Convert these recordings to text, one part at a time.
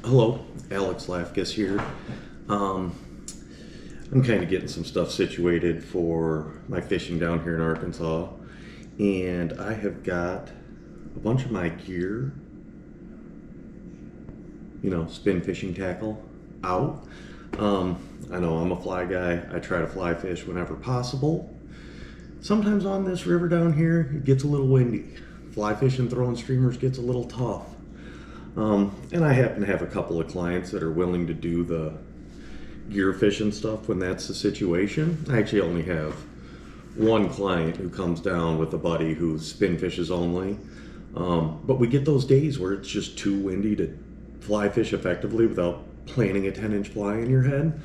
Hello, Alex Lafkus here. I'm kind of getting some stuff situated for my fishing down here in Arkansas, and I have got a bunch of my gear, spin fishing tackle out. I know I'm a fly guy. I try to fly fish whenever possible. Sometimes on this river down here, it gets a little windy. Fly fishing, throwing streamers gets a little tough. And I happen to have a couple of clients that are willing to do the gear fishing stuff when that's the situation. I actually only have one client who comes down with a buddy who spin fishes only. But we get those days where it's just too windy to fly fish effectively without planting a 10-inch fly in your head.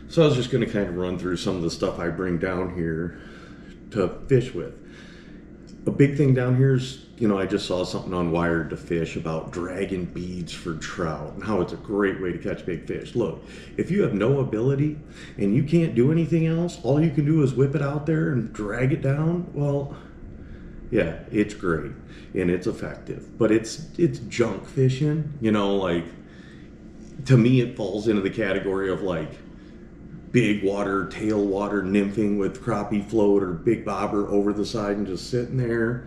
So I was just going to kind of run through some of the stuff I bring down here to fish with. A big thing down here is, I just saw something on Wired to Fish about dragging beads for trout and how it's a great way to catch big fish. Look, if you have no ability and you can't do anything else, all you can do is whip it out there and drag it down. Well, yeah, it's great and it's effective, but it's junk fishing. To me, it falls into the category of big water, tailwater nymphing with crappie float or big bobber over the side and just sitting there,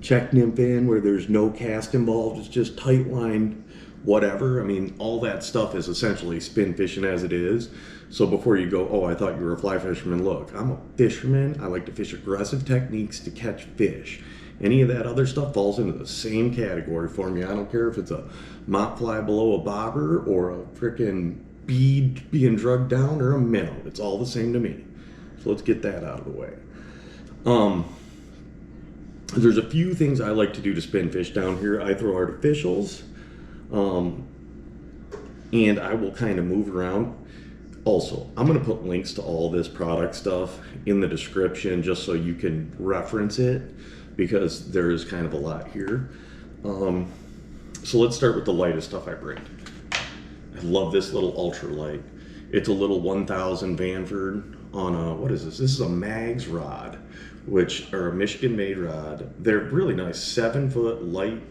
check nymph in where there's no cast involved. It's just tight line, whatever. I mean, all that stuff is essentially spin fishing as it is. So before you go, oh, I thought you were a fly fisherman. Look, I'm a fisherman. I like to fish aggressive techniques to catch fish. Any of that other stuff falls into the same category for me. I don't care if it's a mop fly below a bobber or a frickin' bead being drugged down or a minnow. It's all the same to me. So let's get that out of the way. There's a few things I like to do to spin fish down here. I throw artificials, and I will kind of move around. Also, I'm going to put links to all this product stuff in the description just so you can reference it, because there is kind of a lot here. So let's start with the lightest stuff I bring. I love this little Ultralight. It's a little 1000 Vanford on a, what is this? This is a Mags rod, which are a Michigan-made rod. They're really nice, 7-foot, light,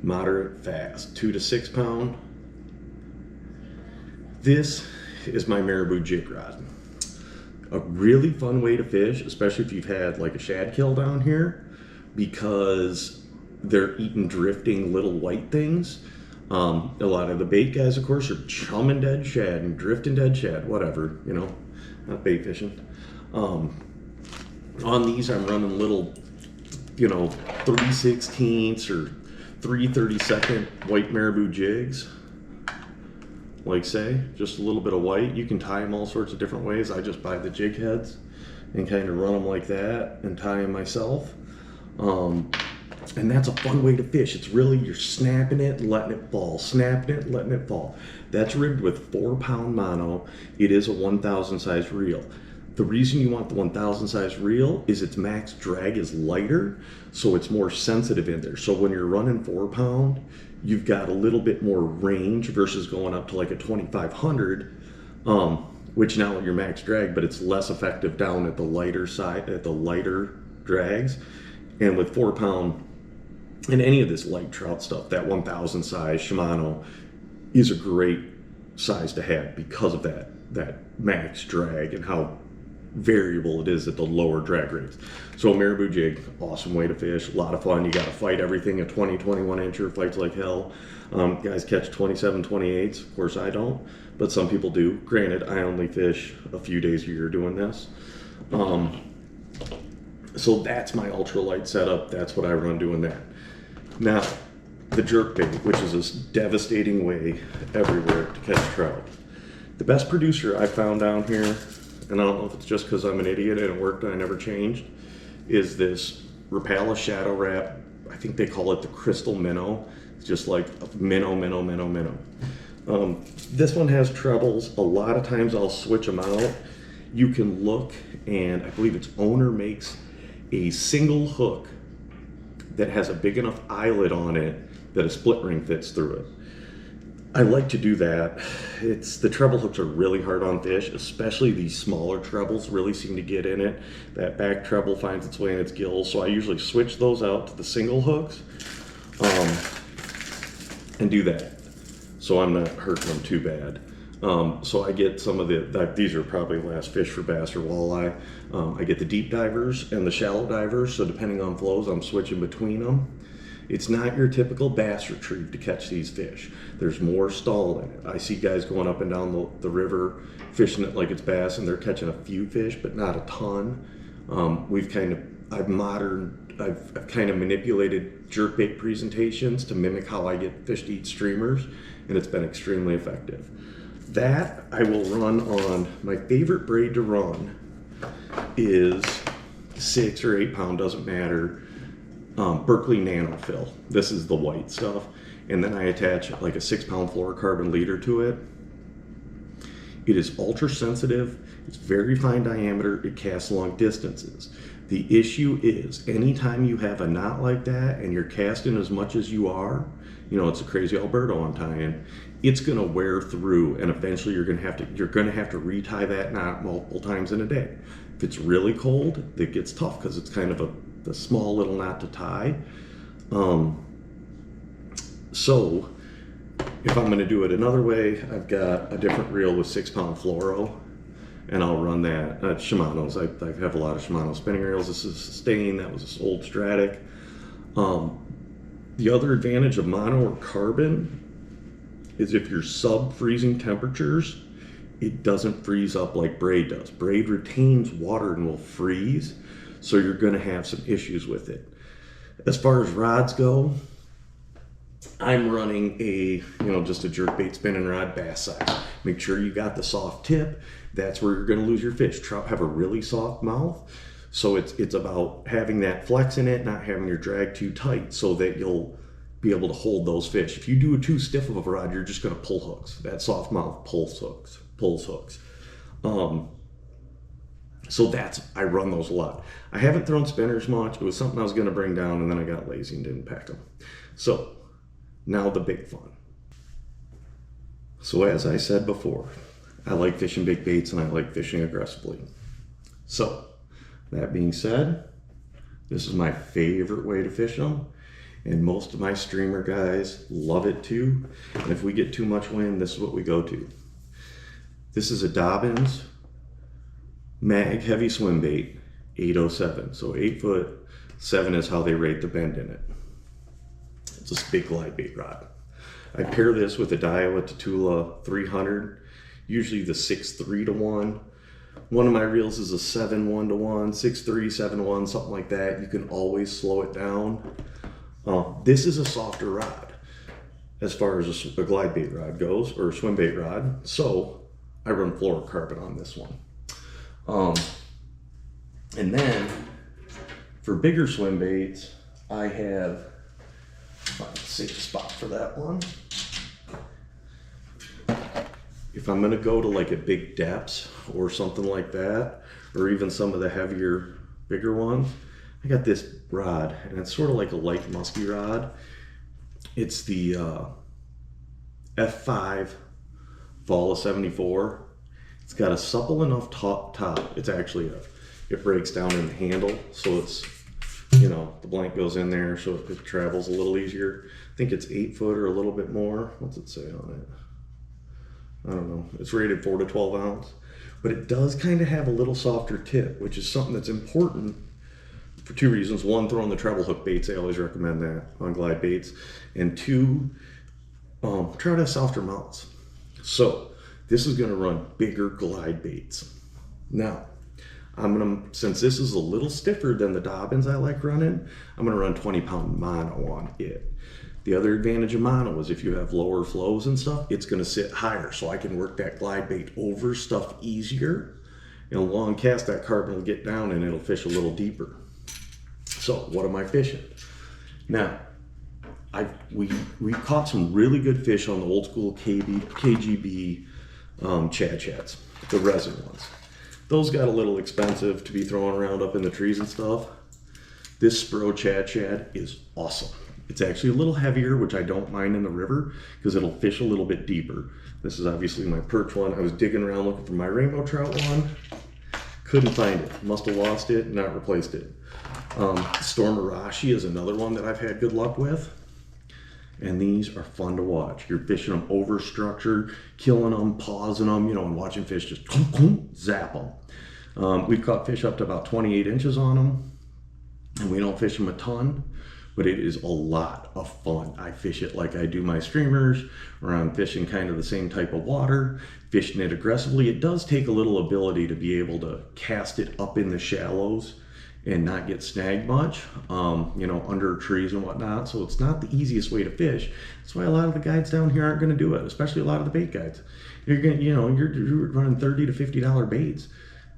moderate, fast, 2 to 6 pound. This is my marabou jig rod. A really fun way to fish, especially if you've had a shad kill down here, because they're eating drifting little white things. A lot of the bait guys, of course, are chumming dead shad and drifting dead shad, whatever, not bait fishing. On these, I'm running little, 3/16 or 3/32 white marabou jigs. Say, just a little bit of white. You can tie them all sorts of different ways. I just buy the jig heads and kind of run them like that and tie them myself. And that's a fun way to fish. It's really, you're snapping it, letting it fall, snapping it, letting it fall. That's rigged with 4-pound mono. It is a 1000 size reel. The reason you want the 1000 size reel is its max drag is lighter, so it's more sensitive in there. So when you're running 4-pound, you've got a little bit more range versus going up to a 2500, which now your max drag, but it's less effective down at the lighter side, at the lighter drags. And with 4-pound, and any of this light trout stuff, that 1000 size Shimano is a great size to have because of that max drag and how variable it is at the lower drag rates. So a marabou jig, awesome way to fish, a lot of fun. You got to fight everything. A 20, 21 incher fights like hell. Guys catch 27, 28s. Of course I don't, but some people do. Granted, I only fish a few days a year doing this. So that's my ultralight setup. That's what I run doing that. Now, the jerkbait, which is this devastating way everywhere to catch trout. The best producer I found down here, and I don't know if it's just because I'm an idiot and it worked and I never changed, is this Rapala Shadow Wrap. I think they call it the Crystal Minnow. It's just like a minnow. This one has trebles. A lot of times I'll switch them out. You can look, and I believe its owner makes a single hook that has a big enough eyelet on it that a split ring fits through it. I like to do that. The treble hooks are really hard on fish, especially these smaller trebles really seem to get in it. That back treble finds its way in its gills, so I usually switch those out to the single hooks and do that. so I'm not hurting them too bad. So I get some of these are probably last fish for bass or walleye. I get the deep divers and the shallow divers, so depending on flows, I'm switching between them. It's not your typical bass retrieve to catch these fish. There's more stall in it. I see guys going up and down the river fishing it like it's bass, and they're catching a few fish, but not a ton. I've kind of manipulated jerkbait presentations to mimic how I get fish to eat streamers, and it's been extremely effective. That I will run on, my favorite braid to run is 6 or 8 pound, doesn't matter, Berkeley Nano Fill. This is the white stuff. And then I attach like a 6 pound fluorocarbon leader to it. It is ultra sensitive, it's very fine diameter, it casts long distances. The issue is anytime you have a knot like that and you're casting as much as you are, you know, it's a crazy Alberto I'm tying, it's gonna wear through, and eventually you're gonna have to retie that knot multiple times in a day. If it's really cold, it gets tough because it's kind of a small little knot to tie. So if I'm gonna do it another way, I've got a different reel with 6 pound fluoro, and I'll run that. Shimano's, I have a lot of Shimano spinning reels. This is Sustain, that was this old Stratic. The other advantage of mono or carbon is if you're sub-freezing temperatures, it doesn't freeze up like braid does. Braid retains water and will freeze, so you're gonna have some issues with it. As far as rods go, I'm running just a jerkbait spinning rod, bass size. Make sure you got the soft tip. That's where you're gonna lose your fish. Trout have a really soft mouth, so it's about having that flex in it, not having your drag too tight so that you'll be able to hold those fish. If you do too stiff of a rod, you're just gonna pull hooks. That soft mouth pulls hooks. So I run those a lot. I haven't thrown spinners much. It was something I was gonna bring down, and then I got lazy and didn't pack them. So now the big fun. So as I said before, I like fishing big baits and I like fishing aggressively. So that being said, this is my favorite way to fish them, and most of my streamer guys love it too. And if we get too much wind, this is what we go to. This is a Dobbins Mag Heavy Swim Bait 807. So 8 foot, 7 is how they rate the bend in it. It's a big glide bait rod. I pair this with a Daiwa Tatula 300, usually the 6.3 to 1. One of my reels is a 7.1 to 1, 6.3, 7.1, something like that. You can always slow it down. This is a softer rod as far as a glide bait rod goes, or a swim bait rod. So I run fluorocarbon on this one. And then for bigger swim baits, I have, let's see the spot for that one. If I'm gonna go to like a big depths or something like that, or even some of the heavier, bigger ones, I got this rod, and it's sort of like a light musky rod. It's the F5 Fall of 74. It's got a supple enough top. It's actually it breaks down in the handle, so it's, the blank goes in there, so it travels a little easier. I think it's 8 foot or a little bit more. What's it say on it? I don't know. It's rated 4 to 12 ounce, but it does kind of have a little softer tip, which is something that's important for 2 reasons. One, throwing the treble hook baits, I always recommend that on glide baits. And 2, trout have softer mouths. So this is gonna run bigger glide baits. Now, since this is a little stiffer than the Dobbins I like running, I'm gonna run 20 pound mono on it. The other advantage of mono is if you have lower flows and stuff, it's gonna sit higher, so I can work that glide bait over stuff easier. In a long cast, that carbon will get down and it'll fish a little deeper. So what am I fishing? Now, we caught some really good fish on the old school KGB Chad Chads, the resin ones. Those got a little expensive to be throwing around up in the trees and stuff. This Spro Chad is awesome. It's actually a little heavier, which I don't mind in the river because it'll fish a little bit deeper. This is obviously my perch one. I was digging around looking for my rainbow trout one. Couldn't find it. Must have lost it, not replaced it. Storm Arashi is another one that I've had good luck with. And these are fun to watch. You're fishing them over structure, killing them, pausing them, you know, and watching fish just zap them. We've caught fish up to about 28 inches on them, and we don't fish them a ton, but it is a lot of fun. I fish it like I do my streamers, or I'm fishing kind of the same type of water, fishing it aggressively. It does take a little ability to be able to cast it up in the shallows and not get snagged much, you know, under trees and whatnot. So it's not the easiest way to fish. That's why a lot of the guides down here aren't going to do it, especially a lot of the bait guides. You're going, you know, you're running $30 to $50 baits.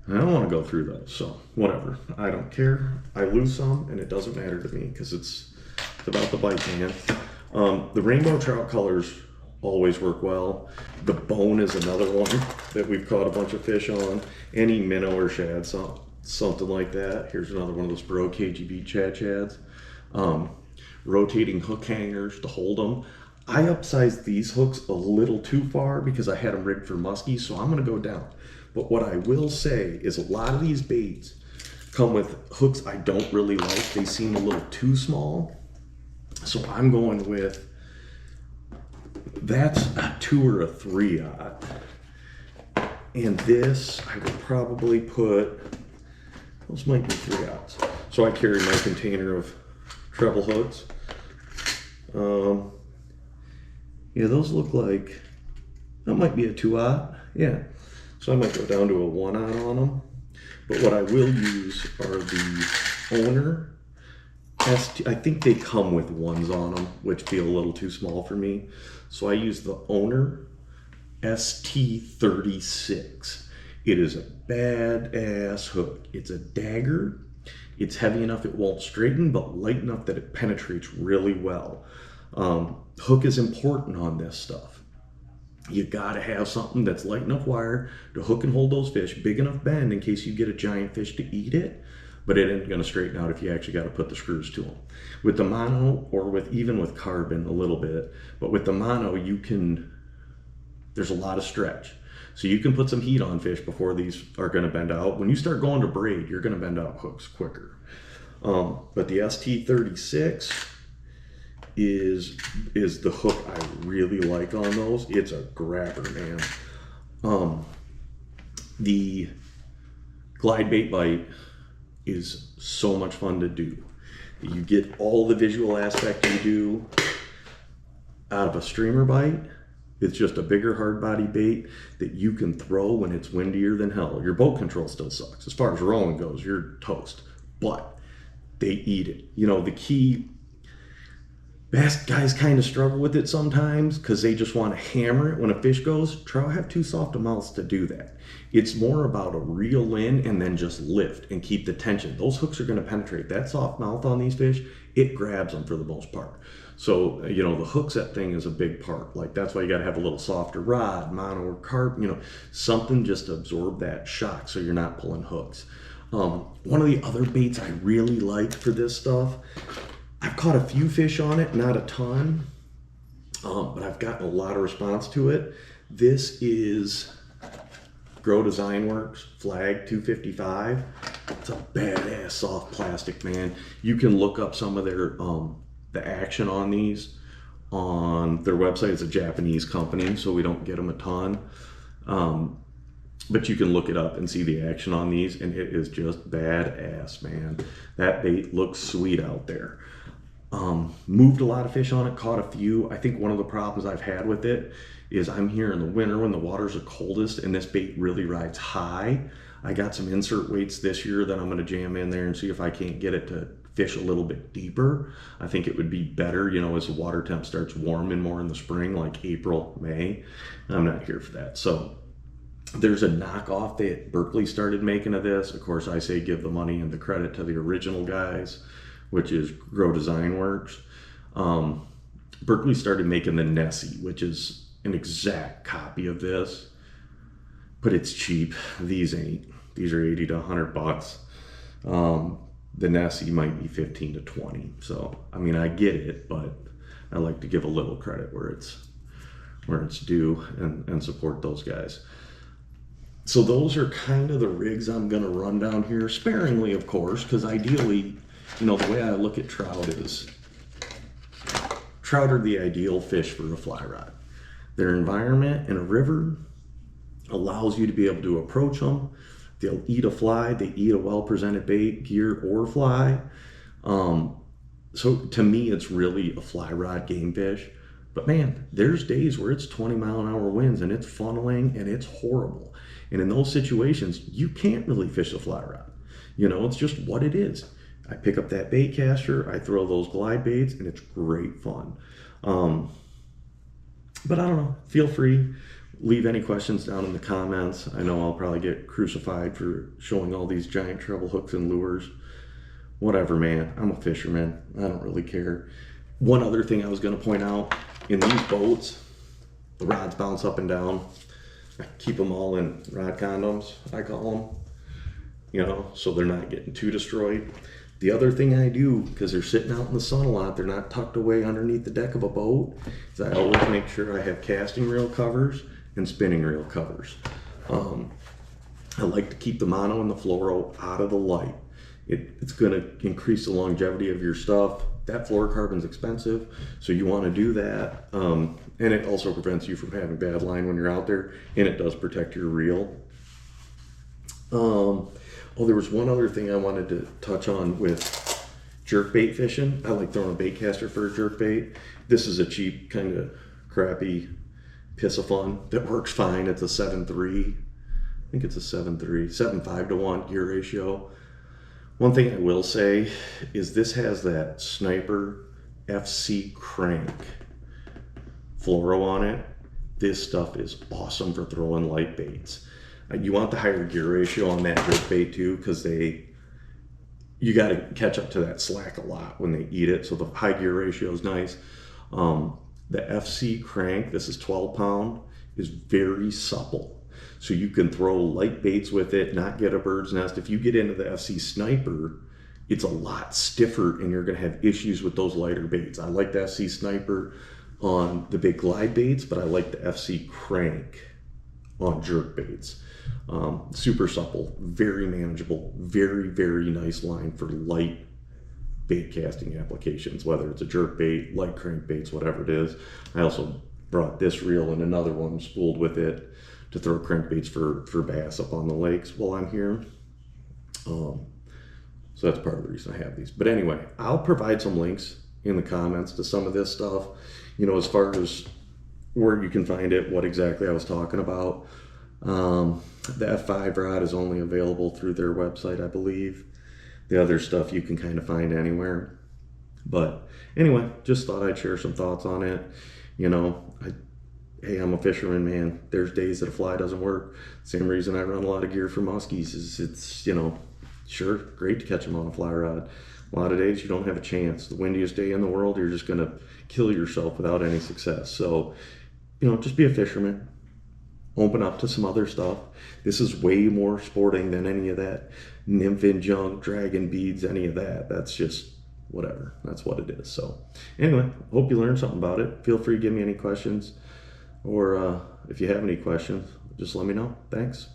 I don't want to go through those, so whatever. I don't care. I lose some, and it doesn't matter to me because it's about the bite, man. The rainbow trout colors always work well. The bone is another one that we've caught a bunch of fish on. Any minnow or shad, something like that. Here's another one of those bro KGB chads. Rotating hook hangers to hold them. I upsized these hooks a little too far because I had them rigged for muskies, so I'm going to go down. But what I will say is a lot of these baits come with hooks I don't really like. They seem a little too small. So I'm going with, that's a 2 or a 3/0. And this, I would probably put, those might be 3/0. So I carry my container of treble hooks. Yeah, those look like, that might be a 2/0. Yeah. So I might go down to a 1/0 on them. But what I will use are the Owner ST. I think they come with ones on them, which feel a little too small for me. So I use the Owner ST36. It is a badass hook. It's a dagger. It's heavy enough it won't straighten, but light enough that it penetrates really well. Hook is important on this stuff. You gotta have something that's light enough wire to hook and hold those fish, big enough bend in case you get a giant fish to eat it, but it ain't gonna straighten out if you actually gotta put the screws to them. With the mono, or even with carbon a little bit, but with the mono you can, there's a lot of stretch. So you can put some heat on fish before these are gonna bend out. When you start going to braid, you're gonna bend out hooks quicker. But the ST36 is the hook I really like on those. It's a grabber, man. The glide bait bite is so much fun to do. You get all the visual aspect you do out of a streamer bite. It's just a bigger hard body bait that you can throw when it's windier than hell. Your boat control still sucks. As far as rowing goes, you're toast. But they eat it. You know, the key, bass guys kind of struggle with it sometimes because they just want to hammer it when a fish goes. Trout have too soft a mouths to do that. It's more about a reel in and then just lift and keep the tension. Those hooks are going to penetrate. That soft mouth on these fish, it grabs them for the most part. So, you know, the hook set thing is a big part. Like, that's why you got to have a little softer rod, mono or carp, you know, something just to absorb that shock so you're not pulling hooks. One of the other baits I really like for this stuff, I've caught a few fish on it, not a ton, but I've gotten a lot of response to it. This is Grow Design Works Flag 255. It's a badass soft plastic, man. You can look up some of their the action on these on their website. It's a Japanese company, so we don't get them a ton. But you can look it up and see the action on these, and it is just badass, man. That bait looks sweet out there. Moved a lot of fish on it, caught a few. I think one of the problems I've had with it is I'm here in the winter when the waters are coldest and this bait really rides high. I got some insert weights this year that I'm gonna jam in there and see if I can't get it to fish a little bit deeper. I think it would be better, you know, as the water temp starts warming more in the spring, like April, May. I'm not here for that. So there's a knockoff that Berkeley started making of this. Of course, I say give the money and the credit to the original guys, which is Grow Design Works. Berkeley started making the Nessie, which is an exact copy of this, but it's cheap. These ain't. These are 80 to 100 bucks. The Nessie might be 15 to 20. So, I mean, I get it, but I like to give a little credit where it's due and support those guys. So those are kind of the rigs I'm gonna run down here, sparingly, of course, because ideally, you know, the way I look at trout is trout are the ideal fish for a fly rod. Their environment in a river allows you to be able to approach them. They'll eat a fly, they eat a well-presented bait, gear, or fly. So to me, it's really a fly rod game fish. But man, there's days where it's 20-mile-an-hour winds and it's funneling and it's horrible. And in those situations, you can't really fish the fly rod. You know, it's just what it is. I pick up that bait caster, I throw those glide baits, and it's great fun. But I don't know, feel free. Leave any questions down in the comments. I know I'll probably get crucified for showing all these giant treble hooks and lures. Whatever, man. I'm a fisherman. I don't really care. One other thing I was going to point out, in these boats, the rods bounce up and down. I keep them all in rod condoms, I call them, you know, so they're not getting too destroyed. The other thing I do, because they're sitting out in the sun a lot, they're not tucked away underneath the deck of a boat, is I always make sure I have casting reel covers and spinning reel covers. I like to keep the mono and the fluoro out of the light. It's going to increase the longevity of your stuff. That fluorocarbon's expensive, so you want to do that. And it also prevents you from having bad line when you're out there, and it does protect your reel. Oh, there was one other thing I wanted to touch on with jerkbait fishing. I like throwing a bait caster for a jerkbait. This is a cheap, kind of crappy piss of fun that works fine. It's a 7.3. I think it's a 7.3, 7.5 to 1 gear ratio. One thing I will say is this has that Sniper FC crank fluoro on it. This stuff is awesome for throwing light baits. You want the higher gear ratio on that jerkbait too, because you got to catch up to that slack a lot when they eat it. So the high gear ratio is nice. The FC crank, this is 12 pound, is very supple. So you can throw light baits with it, not get a bird's nest. If you get into the FC Sniper, it's a lot stiffer and you're gonna have issues with those lighter baits. I like the FC Sniper on the big glide baits, but I like the FC crank on jerk baits. Super supple, very manageable, very, very nice line for light bait casting applications, whether it's a jerk bait, light crank baits, whatever it is. I also brought this reel and another one spooled with it to throw crankbaits for bass up on the lakes while I'm here. So that's part of the reason I have these. But anyway, I'll provide some links in the comments to some of this stuff, you know, as far as where you can find it, what exactly I was talking about. The F5 rod is only available through their website, I believe. The other stuff you can kind of find anywhere. But anyway, just thought I'd share some thoughts on it. You know, hey, I'm a fisherman, man. There's days that a fly doesn't work. Same reason I run a lot of gear for muskies is it's, you know, sure, great to catch them on a fly rod. A lot of days you don't have a chance. The windiest day in the world, you're just going to kill yourself without any success. So, you know, just be a fisherman. Open up to some other stuff. This is way more sporting than any of that nymphin junk, dragon beads, any of that. That's just whatever. That's what it is. So anyway, hope you learned something about it. Feel free to give me any questions. Or if you have any questions, just let me know. Thanks.